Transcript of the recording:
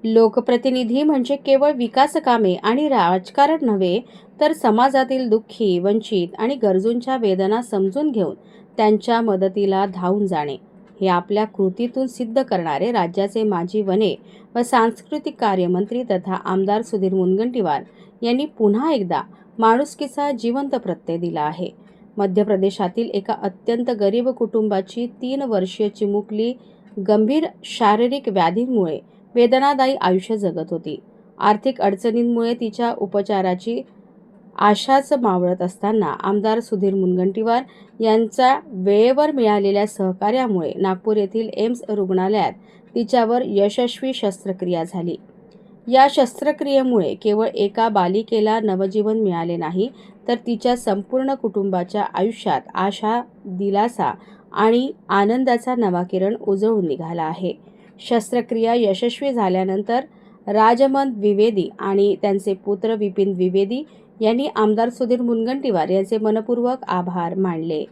लोकप्रतिनिधी म्हणजे केवळ विकास कामे आणि राजकारण नव्हे, तर समाजातील दुःखी, वंचित आणि गरजूंच्या वेदना समजून घेऊन त्यांच्या मदतीला धावून जाणे. हे आपल्या कृतीतून सिद्ध करणारे राज्याचे माजी वने व सांस्कृतिक कार्यमंत्री तथा आमदार सुधीर मुनगंटीवार यांनी पुन्हा एकदा माणुसकीचा जिवंत प्रत्यय दिला आहे. मध्य प्रदेशातील एका अत्यंत गरीब कुटुंबाची 3 वर्षीय चिमुकली गंभीर शारीरिक व्याधींमुळे वेदनादायी आयुष्य जगत होती. आर्थिक अडचणींमुळे तिच्या उपचाराची आशाच मावळत असताना आमदार सुधीर मुनगंटीवार यांच्या वेळेवर मिळालेल्या सहकार्यामुळे नागपूर येथील एम्स रुग्णालयात तिच्यावर यशस्वी शस्त्रक्रिया झाली. या शस्त्रक्रियेमुळे केवळ एका बालिकेला नवजीवन मिळाले नाही, तर तिच्या संपूर्ण कुटुंबाच्या आयुष्यात आशा, दिलासा आणि आनंदाचा नवा किरण उजळून निघाला आहे. शस्त्रक्रिया यशस्वी झाल्यानंतर राजमन द्विवेदी आणि त्यांचे पुत्र विपिन द्विवेदी यांनी आमदार सुधीर मुनगंटीवार यांचे मनपूर्वक आभार मानले.